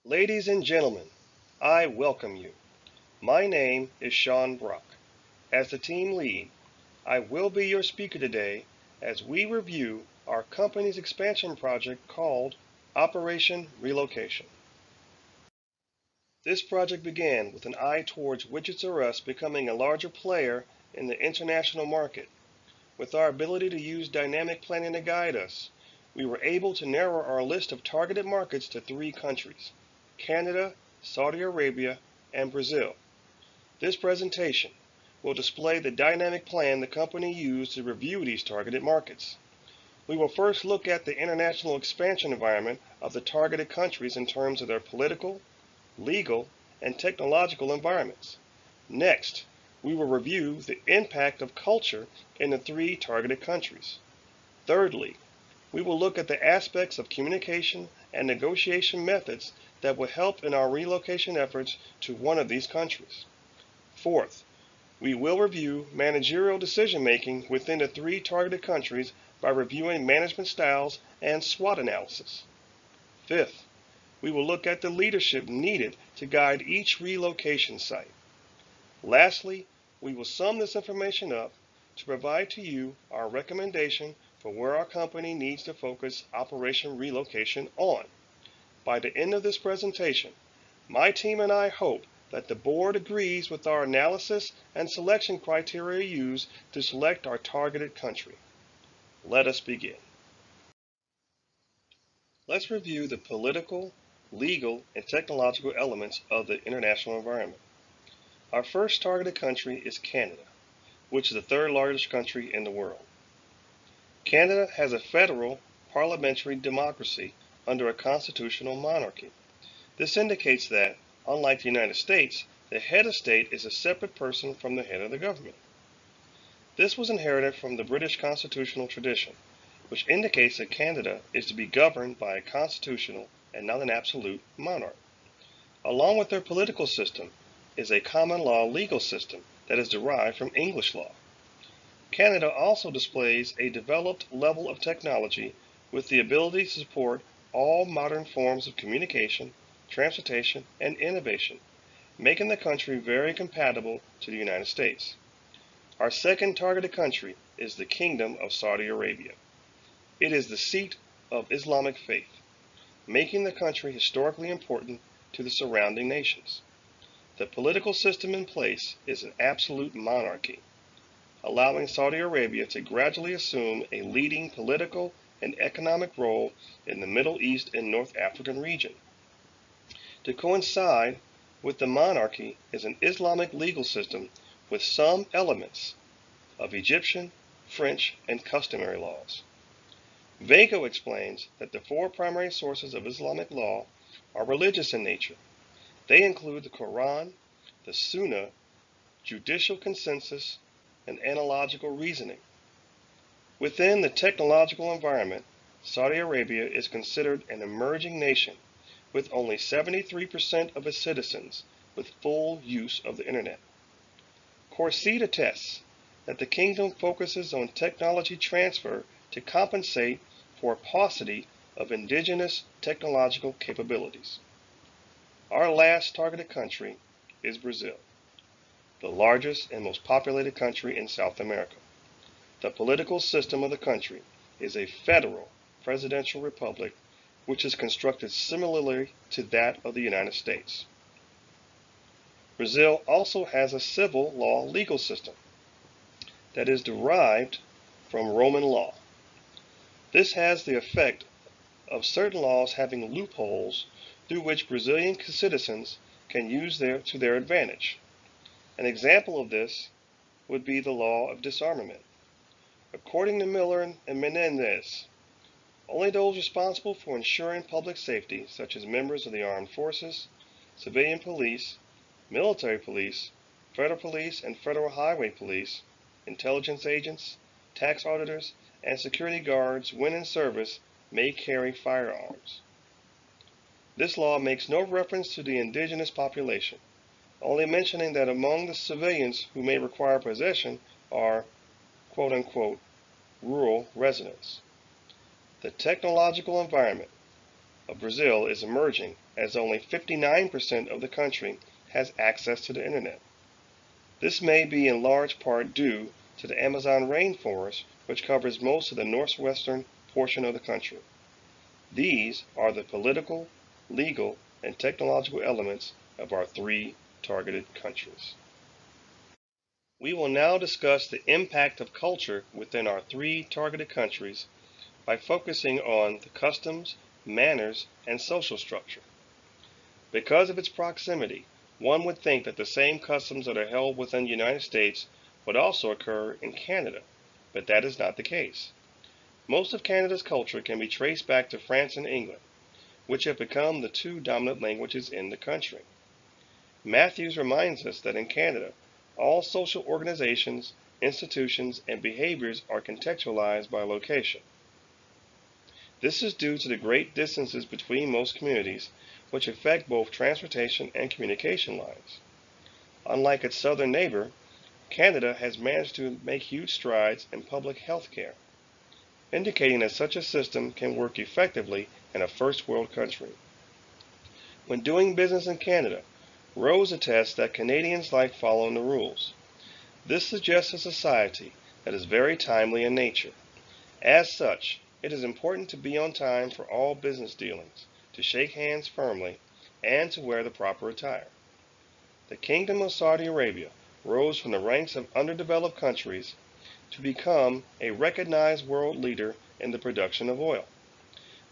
Ladies and gentlemen, I welcome you. My name is Shawn Brock. As the team lead, I will be your speaker today as we review our company's expansion project called Operation Relocation. This project began with an eye towards Widgets R Us becoming a larger player in the international market. With our ability to use dynamic planning to guide us, we were able to narrow our list of targeted markets to 3 countries: Canada, Saudi Arabia, and Brazil. This presentation will display the dynamic plan the company used to review these targeted markets. We will first look at the international expansion environment of the targeted countries in terms of their political, legal, and technological environments. Next, we will review the impact of culture in the 3 targeted countries. Thirdly, we will look at the aspects of communication and negotiation methods that will help in our relocation efforts to one of these countries. Fourth, we will review managerial decision-making within the 3 targeted countries by reviewing management styles and SWOT analysis. Fifth, we will look at the leadership needed to guide each relocation site. Lastly, we will sum this information up to provide to you our recommendation for where our company needs to focus Operation Relocation on. By the end of this presentation, my team and I hope that the board agrees with our analysis and selection criteria used to select our targeted country. Let us begin. Let's review the political, legal, and technological elements of the international environment. Our first targeted country is Canada, which is the 3rd largest country in the world. Canada has a federal parliamentary democracy under a constitutional monarchy. This indicates that, unlike the United States, the head of state is a separate person from the head of the government. This was inherited from the British constitutional tradition, which indicates that Canada is to be governed by a constitutional and not an absolute monarch. Along with their political system is a common law legal system that is derived from English law. Canada also displays a developed level of technology with the ability to support all modern forms of communication, transportation, and innovation, making the country very compatible to the United States. Our second targeted country is the Kingdom of Saudi Arabia. It is the seat of Islamic faith, making the country historically important to the surrounding nations. The political system in place is an absolute monarchy, allowing Saudi Arabia to gradually assume a leading political and economic role in the Middle East and North African region. To coincide with the monarchy is an Islamic legal system with some elements of Egyptian, French, and customary laws. Vago explains that the 4 primary sources of Islamic law are religious in nature. They include the Quran, the Sunnah, judicial consensus, and analogical reasoning. Within the technological environment, Saudi Arabia is considered an emerging nation with only 73% of its citizens with full use of the internet. Corseed attests that the kingdom focuses on technology transfer to compensate for a paucity of indigenous technological capabilities. Our last targeted country is Brazil, the largest and most populated country in South America. The political system of the country is a federal presidential republic which is constructed similarly to that of the United States. Brazil also has a civil law legal system that is derived from Roman law. This has the effect of certain laws having loopholes through which Brazilian citizens can use to their advantage. An example of this would be the law of disarmament. According to Miller and Menendez, only those responsible for ensuring public safety, such as members of the armed forces, civilian police, military police, federal police and federal highway police, intelligence agents, tax auditors, and security guards when in service may carry firearms. This law makes no reference to the indigenous population, only mentioning that among the civilians who may require possession are quote-unquote rural residents. The technological environment of Brazil is emerging as only 59% of the country has access to the internet. This may be in large part due to the Amazon rainforest, which covers most of the northwestern portion of the country. These are the political, legal, and technological elements of our three targeted countries. We will now discuss the impact of culture within our three targeted countries by focusing on the customs, manners, and social structure. Because of its proximity, one would think that the same customs that are held within the United States would also occur in Canada, but that is not the case. Most of Canada's culture can be traced back to France and England, which have become the two dominant languages in the country. Matthews reminds us that in Canada, all social organizations, institutions, and behaviors are contextualized by location. This is due to the great distances between most communities, which affect both transportation and communication lines. Unlike its southern neighbor, Canada has managed to make huge strides in public health care, indicating that such a system can work effectively in a first world country. When doing business in Canada, Rose attests that Canadians like following the rules. This suggests a society that is very timely in nature. As such, it is important to be on time for all business dealings, to shake hands firmly, and to wear the proper attire. The Kingdom of Saudi Arabia rose from the ranks of underdeveloped countries to become a recognized world leader in the production of oil.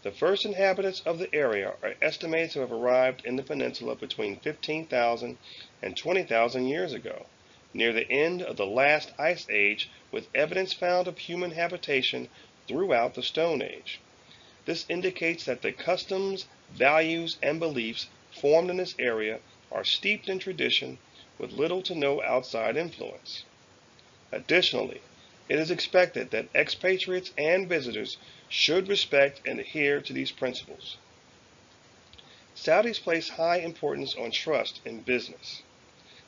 The first inhabitants of the area are estimated to have arrived in the peninsula between 15,000 and 20,000 years ago, near the end of the last ice age, with evidence found of human habitation throughout the Stone Age. This indicates that the customs, values, and beliefs formed in this area are steeped in tradition with little to no outside influence. Additionally, it is expected that expatriates and visitors should respect and adhere to these principles. Saudis place high importance on trust in business,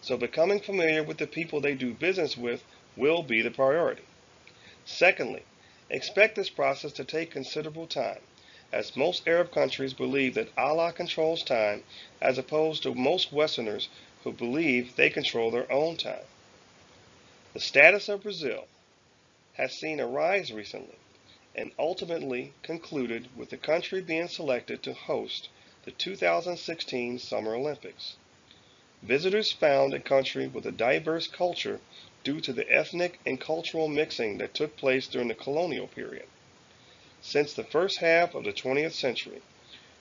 so becoming familiar with the people they do business with will be the priority. Secondly, expect this process to take considerable time, as most Arab countries believe that Allah controls time, as opposed to most Westerners who believe they control their own time. The status of Brazil has seen a rise recently, and ultimately concluded with the country being selected to host the 2016 Summer Olympics. Visitors found a country with a diverse culture due to the ethnic and cultural mixing that took place during the colonial period. Since the first half of the 20th century,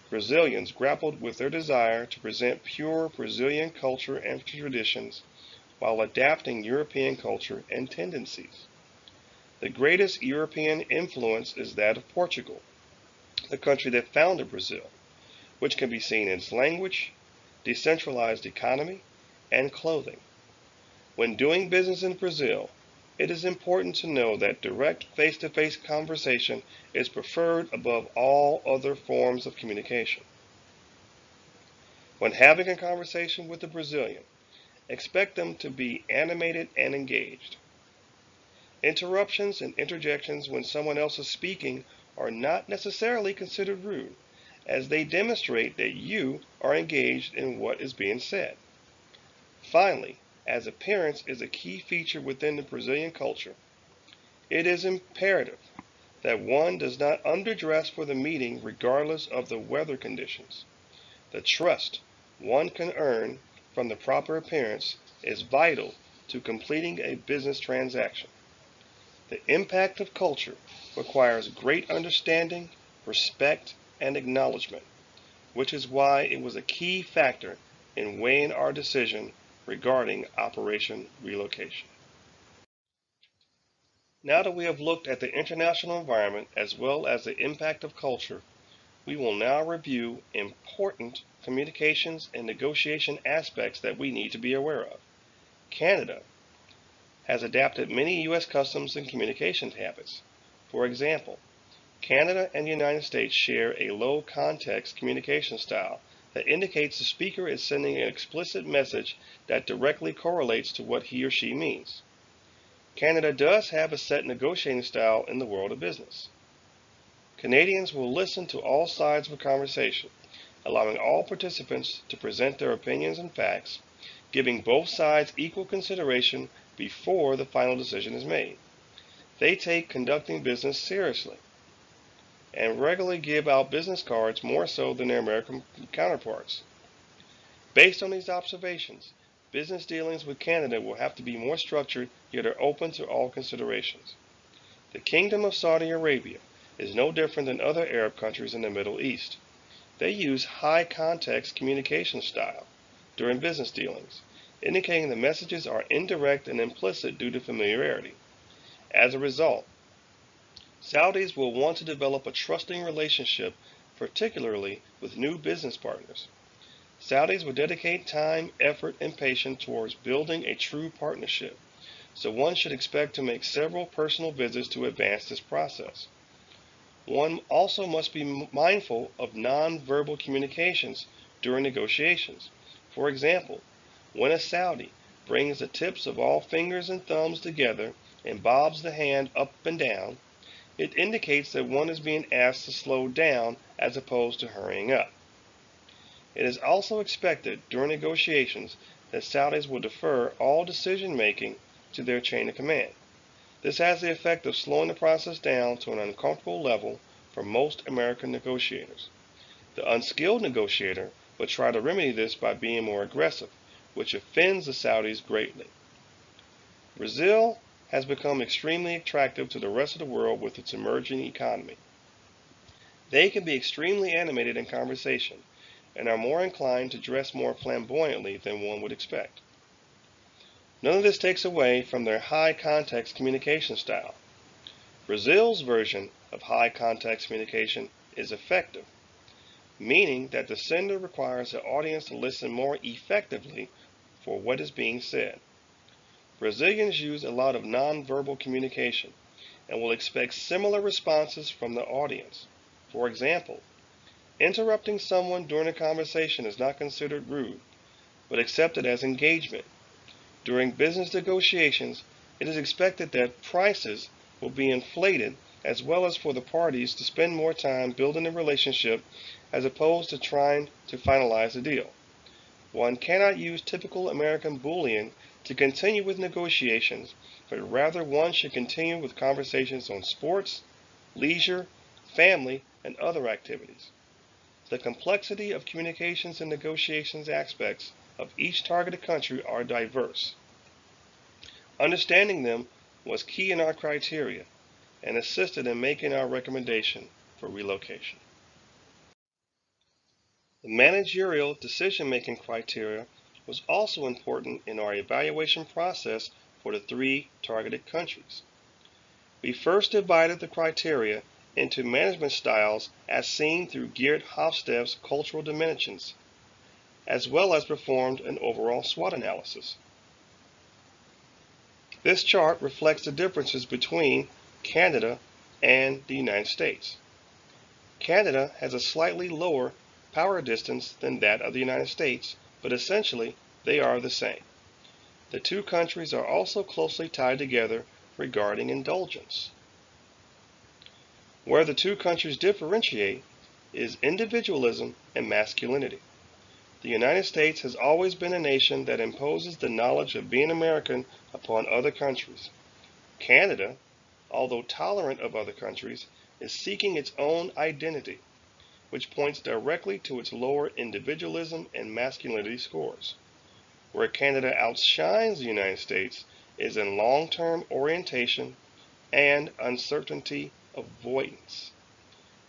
Brazilians grappled with their desire to present pure Brazilian culture and traditions while adapting European culture and tendencies. The greatest European influence is that of Portugal, the country that founded Brazil, which can be seen in its language, decentralized economy, and clothing. When doing business in Brazil, it is important to know that direct face-to-face conversation is preferred above all other forms of communication. When having a conversation with a Brazilian, expect them to be animated and engaged. Interruptions and interjections when someone else is speaking are not necessarily considered rude, as they demonstrate that you are engaged in what is being said. Finally, as appearance is a key feature within the Brazilian culture, it is imperative that one does not underdress for the meeting regardless of the weather conditions. The trust one can earn from the proper appearance is vital to completing a business transaction. The impact of culture requires great understanding, respect, and acknowledgement, which is why it was a key factor in weighing our decision regarding Operation Relocation. Now that we have looked at the international environment as well as the impact of culture, we will now review important communications and negotiation aspects that we need to be aware of. Canada has adapted many U.S. customs and communication habits. For example, Canada and the United States share a low-context communication style that indicates the speaker is sending an explicit message that directly correlates to what he or she means. Canada does have a set negotiating style in the world of business. Canadians will listen to all sides of a conversation, allowing all participants to present their opinions and facts, giving both sides equal consideration before the final decision is made. They take conducting business seriously and regularly give out business cards more so than their American counterparts. Based on these observations, business dealings with Canada will have to be more structured, yet are open to all considerations. The Kingdom of Saudi Arabia is no different than other Arab countries in the Middle East. They use high context communication style during business dealings, indicating the messages are indirect and implicit due to familiarity. As a result, Saudis will want to develop a trusting relationship, particularly with new business partners. Saudis will dedicate time, effort, and patience towards building a true partnership, so one should expect to make several personal visits to advance this process. One also must be mindful of non-verbal communications during negotiations. For example, when a Saudi brings the tips of all fingers and thumbs together and bobs the hand up and down, it indicates that one is being asked to slow down as opposed to hurrying up. It is also expected during negotiations that Saudis will defer all decision-making to their chain of command. This has the effect of slowing the process down to an uncomfortable level for most American negotiators. The unskilled negotiator will try to remedy this by being more aggressive, which offends the Saudis greatly. Brazil has become extremely attractive to the rest of the world with its emerging economy. They can be extremely animated in conversation and are more inclined to dress more flamboyantly than one would expect. None of this takes away from their high context communication style. Brazil's version of high context communication is effective, meaning that the sender requires the audience to listen more effectively for what is being said. Brazilians use a lot of nonverbal communication and will expect similar responses from the audience. For example, interrupting someone during a conversation is not considered rude, but accepted as engagement. During business negotiations, it is expected that prices will be inflated, as well as for the parties to spend more time building a relationship as opposed to trying to finalize a deal. One cannot use typical American bullying to continue with negotiations, but rather one should continue with conversations on sports, leisure, family, and other activities. The complexity of communications and negotiations aspects of each targeted country are diverse. Understanding them was key in our criteria and assisted in making our recommendation for relocation. The managerial decision-making criteria was also important in our evaluation process for the three targeted countries. We first divided the criteria into management styles as seen through Geert Hofstede's cultural dimensions, as well as performed an overall SWOT analysis. This chart reflects the differences between Canada and the United States. Canada has a slightly lower power distance than that of the United States, but essentially they are the same. The two countries are also closely tied together regarding indulgence. Where the two countries differentiate is individualism and masculinity. The United States has always been a nation that imposes the knowledge of being American upon other countries. Canada, although tolerant of other countries, is seeking its own identity, which points directly to its lower individualism and masculinity scores. Where Canada outshines the United States is in long-term orientation and uncertainty avoidance.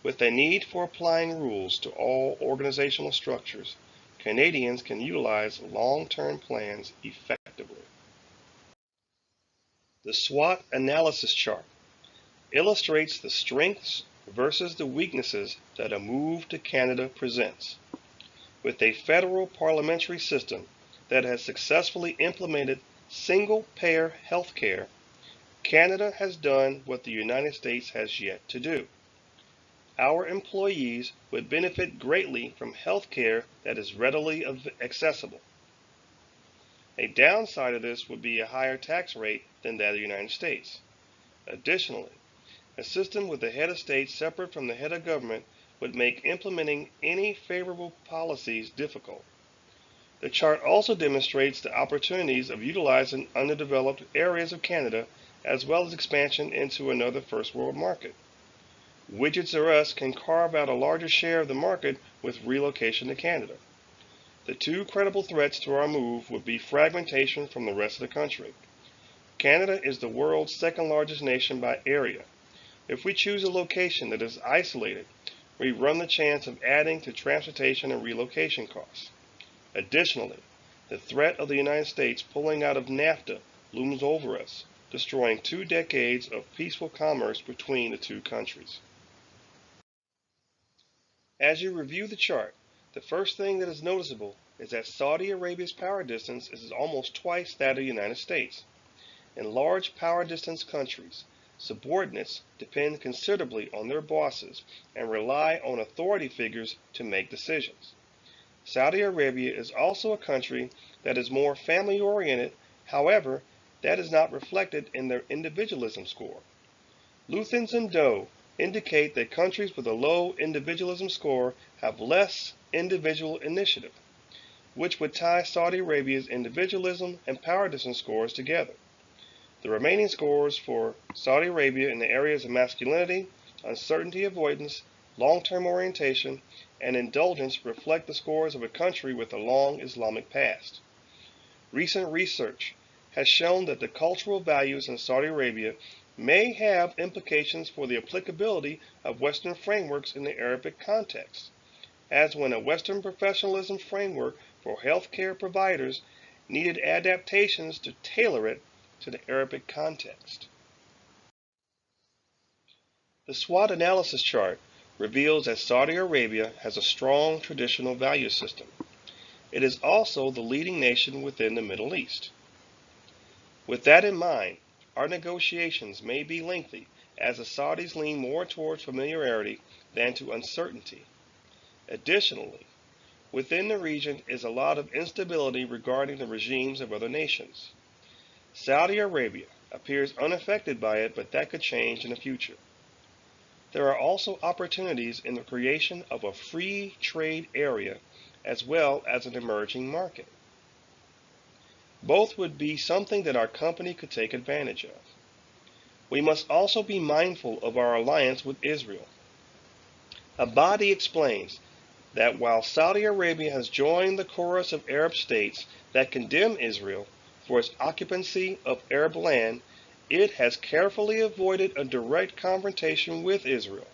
With a need for applying rules to all organizational structures, Canadians can utilize long-term plans effectively. The SWOT analysis chart illustrates the strengths versus the weaknesses that a move to Canada presents. With a federal parliamentary system that has successfully implemented single-payer health care, Canada has done what the United States has yet to do. Our employees would benefit greatly from health care that is readily accessible. A downside of this would be a higher tax rate than that of the United States. Additionally, a system with the head of state separate from the head of government would make implementing any favorable policies difficult. The chart also demonstrates the opportunities of utilizing underdeveloped areas of Canada as well as expansion into another first world market. Widgets R Us can carve out a larger share of the market with relocation to Canada. The two credible threats to our move would be fragmentation from the rest of the country. Canada is the world's second largest nation by area. If we choose a location that is isolated, we run the chance of adding to transportation and relocation costs. Additionally, the threat of the United States pulling out of NAFTA looms over us, destroying 2 decades of peaceful commerce between the two countries. As you review the chart, the first thing that is noticeable is that Saudi Arabia's power distance is almost twice that of the United States. In large power distance countries, subordinates depend considerably on their bosses and rely on authority figures to make decisions. Saudi Arabia is also a country that is more family-oriented, however, that is not reflected in their individualism score. Luthans and Doe indicate that countries with a low individualism score have less individual initiative, which would tie Saudi Arabia's individualism and power distance scores together. The remaining scores for Saudi Arabia in the areas of masculinity, uncertainty avoidance, long-term orientation, and indulgence reflect the scores of a country with a long Islamic past. Recent research has shown that the cultural values in Saudi Arabia may have implications for the applicability of Western frameworks in the Arabic context, as when a Western professionalism framework for healthcare providers needed adaptations to tailor it to the Arabic context. The SWOT analysis chart reveals that Saudi Arabia has a strong traditional value system. It is also the leading nation within the Middle East. With that in mind, our negotiations may be lengthy as the Saudis lean more towards familiarity than to uncertainty. Additionally, within the region is a lot of instability regarding the regimes of other nations. Saudi Arabia appears unaffected by it, but that could change in the future. There are also opportunities in the creation of a free trade area as well as an emerging market. Both would be something that our company could take advantage of. We must also be mindful of our alliance with Israel. Abadi explains that while Saudi Arabia has joined the chorus of Arab states that condemn Israel for its occupancy of Arab land, it has carefully avoided a direct confrontation with Israel,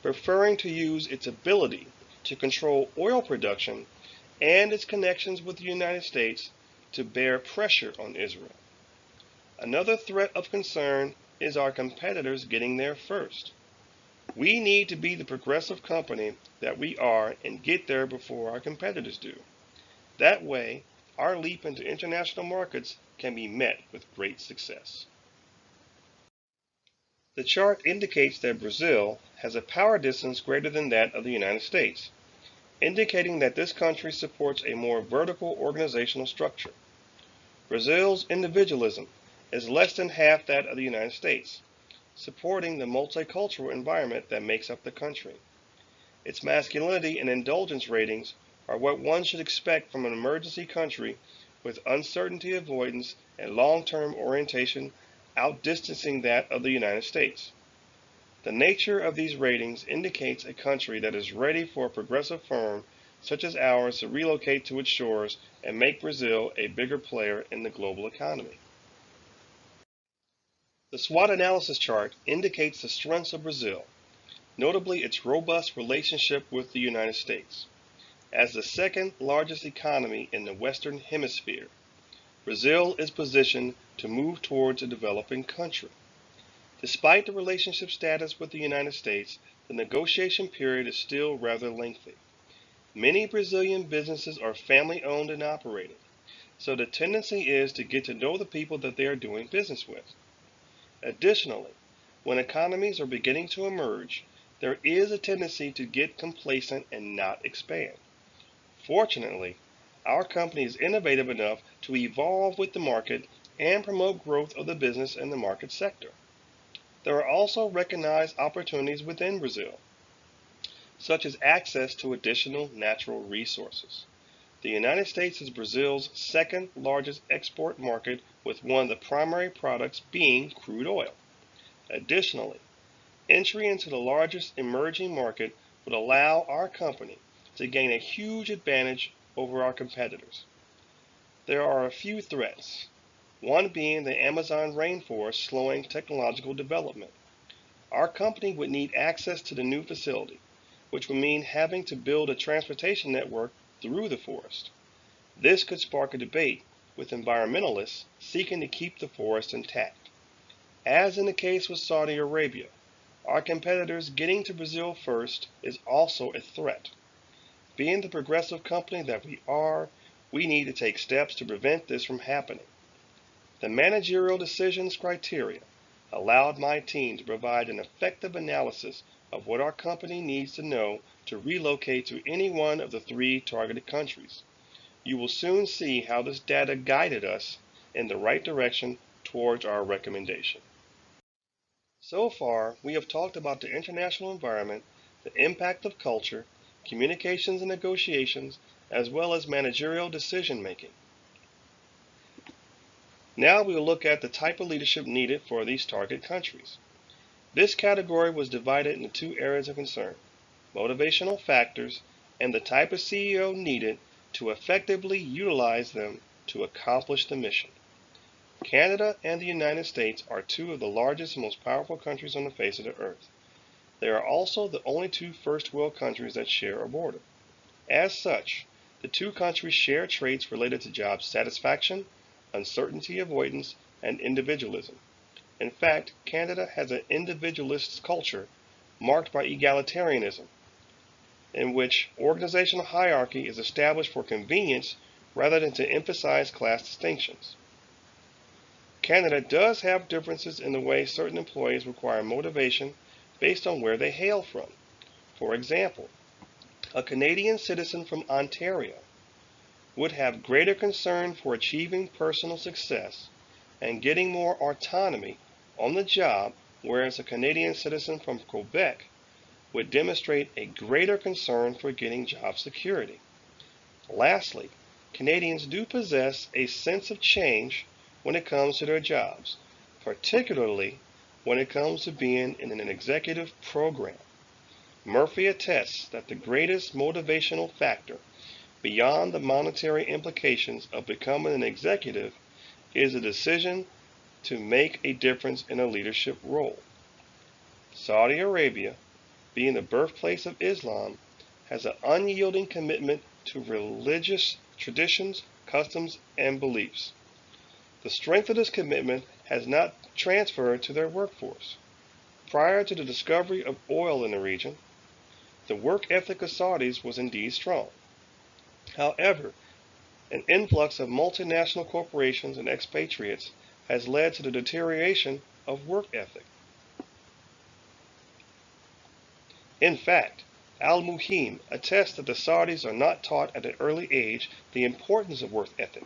preferring to use its ability to control oil production and its connections with the United States to bear pressure on Israel. Another threat of concern is our competitors getting there first. We need to be the progressive company that we are and get there before our competitors do. That way, our leap into international markets can be met with great success. The chart indicates that Brazil has a power distance greater than that of the United States, indicating that this country supports a more vertical organizational structure. Brazil's individualism is less than half that of the United States, supporting the multicultural environment that makes up the country. Its masculinity and indulgence ratings are what one should expect from an emergency country with uncertainty avoidance and long-term orientation outdistancing that of the United States. The nature of these ratings indicates a country that is ready for a progressive firm such as ours to relocate to its shores and make Brazil a bigger player in the global economy. The SWOT analysis chart indicates the strengths of Brazil, notably its robust relationship with the United States. As the second largest economy in the Western Hemisphere, Brazil is positioned to move towards a developing country. Despite the relationship status with the United States, the negotiation period is still rather lengthy. Many Brazilian businesses are family-owned and operated, so the tendency is to get to know the people that they are doing business with. Additionally, when economies are beginning to emerge, there is a tendency to get complacent and not expand. Fortunately, our company is innovative enough to evolve with the market and promote growth of the business and the market sector. There are also recognized opportunities within Brazil. such as access to additional natural resources. The United States is Brazil's second largest export market, with one of the primary products being crude oil. Additionally, entry into the largest emerging market would allow our company to gain a huge advantage over our competitors. There are a few threats, one being the Amazon rainforest slowing technological development. Our company would need access to the new facility, which would mean having to build a transportation network through the forest. This could spark a debate with environmentalists seeking to keep the forest intact. As in the case with Saudi Arabia, our competitors getting to Brazil first is also a threat. Being the progressive company that we are, we need to take steps to prevent this from happening. The managerial decisions criteria allowed my team to provide an effective analysis of what our company needs to know to relocate to any one of the 3 targeted countries. You will soon see how this data guided us in the right direction towards our recommendation. So far, we have talked about the international environment, the impact of culture, communications and negotiations, as well as managerial decision making. Now we will look at the type of leadership needed for these target countries. This category was divided into 2 areas of concern: motivational factors and the type of CEO needed to effectively utilize them to accomplish the mission. Canada and the United States are 2 of the largest and most powerful countries on the face of the earth. They are also the only 2 first world countries that share a border. As such, the 2 countries share traits related to job satisfaction, uncertainty avoidance, and individualism. In fact, Canada has an individualist culture marked by egalitarianism, in which organizational hierarchy is established for convenience rather than to emphasize class distinctions. Canada does have differences in the way certain employees require motivation based on where they hail from. For example, a Canadian citizen from Ontario would have greater concern for achieving personal success and getting more autonomy on the job, whereas a Canadian citizen from Quebec would demonstrate a greater concern for getting job security. Lastly, Canadians do possess a sense of change when it comes to their jobs, particularly when it comes to being in an executive program. Murphy attests that the greatest motivational factor beyond the monetary implications of becoming an executive is a decision to make a difference in a leadership role. Saudi Arabia, being the birthplace of Islam, has an unyielding commitment to religious traditions, customs, and beliefs. The strength of this commitment has not transferred to their workforce. Prior to the discovery of oil in the region, the work ethic of Saudis was indeed strong. However, an influx of multinational corporations and expatriates has led to the deterioration of work ethic. In fact, Al-Muhim attests that the Saudis are not taught at an early age the importance of work ethic,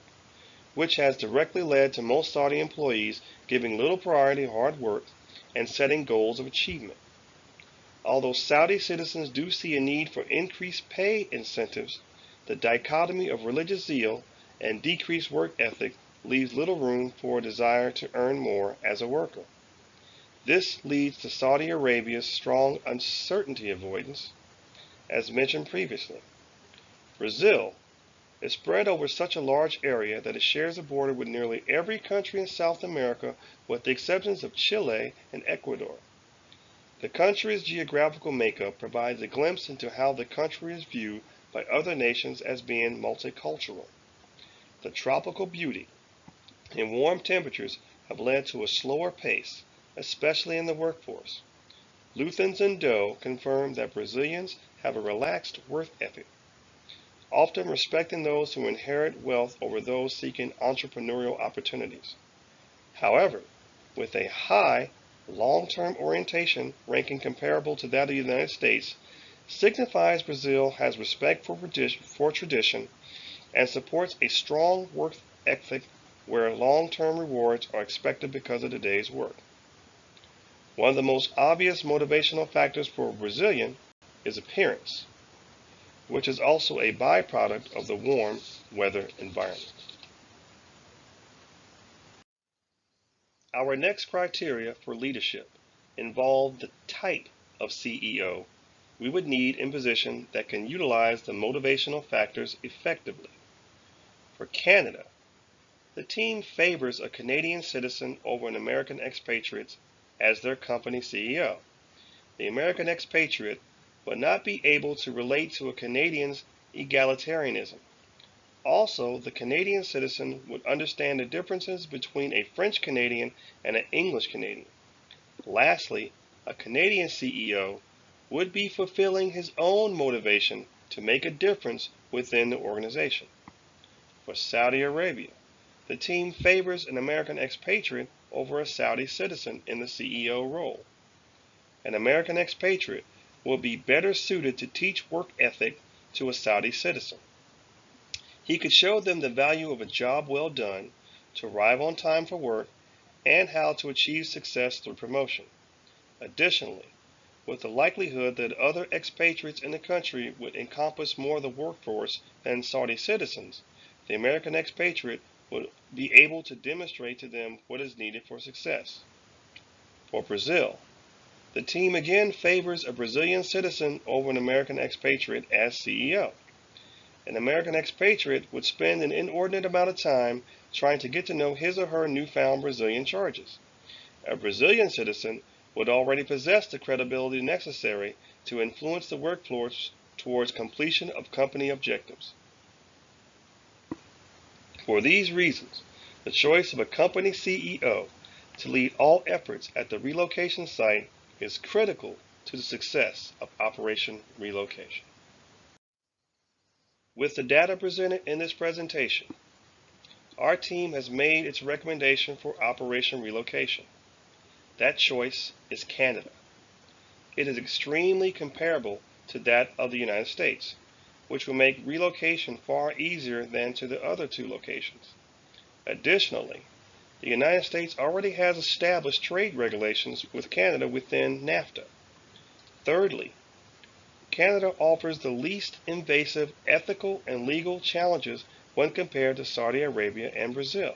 which has directly led to most Saudi employees giving little priority to hard work and setting goals of achievement. Although Saudi citizens do see a need for increased pay incentives, the dichotomy of religious zeal and decreased work ethic leaves little room for a desire to earn more as a worker. This leads to Saudi Arabia's strong uncertainty avoidance, as mentioned previously. Brazil is spread over such a large area that it shares a border with nearly every country in South America with the exceptions of Chile and Ecuador. The country's geographical makeup provides a glimpse into how the country is viewed by other nations as being multicultural. The tropical beauty and warm temperatures have led to a slower pace, especially in the workforce. Luthans and Doe confirm that Brazilians have a relaxed work ethic, often respecting those who inherit wealth over those seeking entrepreneurial opportunities. However, with a high long-term orientation ranking comparable to that of the United States, signifies Brazil has respect for tradition and supports a strong work ethic where long-term rewards are expected because of the day's work. One of the most obvious motivational factors for a Brazilian is appearance, which is also a byproduct of the warm weather environment. Our next criteria for leadership involve the type of CEO we would need in position that can utilize the motivational factors effectively. For Canada, the team favors a Canadian citizen over an American expatriate as their company CEO. The American expatriate would not be able to relate to a Canadian's egalitarianism. Also, the Canadian citizen would understand the differences between a French Canadian and an English Canadian. Lastly, a Canadian CEO would be fulfilling his own motivation to make a difference within the organization. For Saudi Arabia, the team favors an American expatriate over a Saudi citizen in the CEO role. An American expatriate will be better suited to teach work ethic to a Saudi citizen. He could show them the value of a job well done, to arrive on time for work, and how to achieve success through promotion. Additionally, with the likelihood that other expatriates in the country would encompass more of the workforce than Saudi citizens, the American expatriate would be able to demonstrate to them what is needed for success. For Brazil, the team again favors a Brazilian citizen over an American expatriate as CEO. An American expatriate would spend an inordinate amount of time trying to get to know his or her newfound Brazilian charges. A Brazilian citizen would already possess the credibility necessary to influence the workforce towards completion of company objectives. For these reasons, the choice of a company CEO to lead all efforts at the relocation site is critical to the success of Operation Relocation. With the data presented in this presentation, our team has made its recommendation for Operation Relocation. That choice is Canada. It is extremely comparable to that of the United States, which will make relocation far easier than to the other two locations. Additionally, the United States already has established trade regulations with Canada within NAFTA. Thirdly, Canada offers the least invasive ethical and legal challenges when compared to Saudi Arabia and Brazil.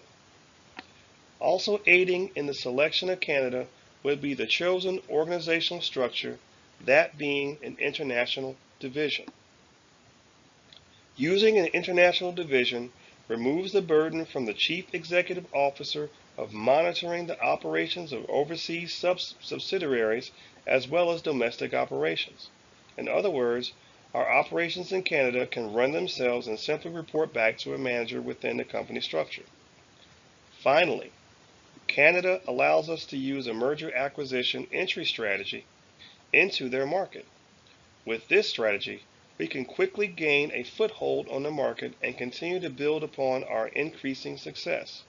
Also aiding in the selection of Canada would be the chosen organizational structure, that being an international division. Using an international division removes the burden from the Chief Executive Officer of monitoring the operations of overseas subsidiaries as well as domestic operations. In other words, our operations in Canada can run themselves and simply report back to a manager within the company structure. Finally, Canada allows us to use a merger acquisition entry strategy into their market. With this strategy, we can quickly gain a foothold on the market and continue to build upon our increasing success.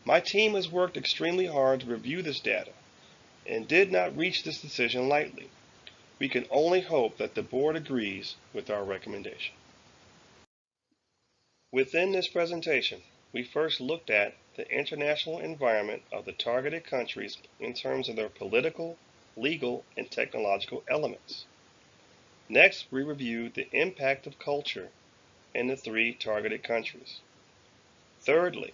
My team has worked extremely hard to review this data and did not reach this decision lightly. We can only hope that the board agrees with our recommendation. Within this presentation, we first looked at the international environment of the targeted countries in terms of their political, legal, and technological elements. Next, we reviewed the impact of culture in the three targeted countries. Thirdly,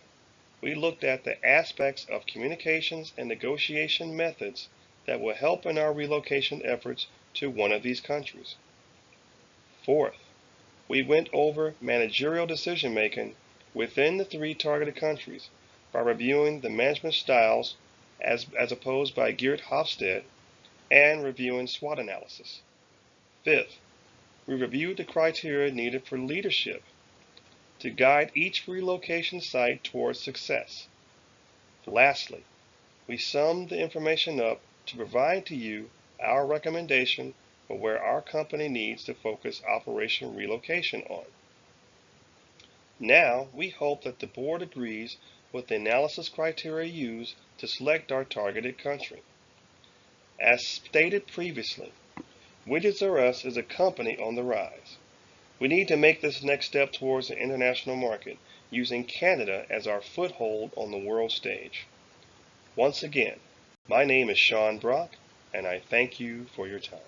we looked at the aspects of communications and negotiation methods that will help in our relocation efforts to one of these countries. Fourth, we went over managerial decision-making within the three targeted countries by reviewing the management styles as opposed by Geert Hofstede and reviewing SWOT analysis. Fifth, we reviewed the criteria needed for leadership to guide each relocation site towards success. Lastly, we summed the information up to provide to you our recommendation for where our company needs to focus Operation Relocation on. Now, we hope that the board agrees with the analysis criteria used to select our targeted country. As stated previously, Widgets R Us is a company on the rise. We need to make this next step towards the international market, using Canada as our foothold on the world stage. Once again, my name is Shawn Brock, and I thank you for your time.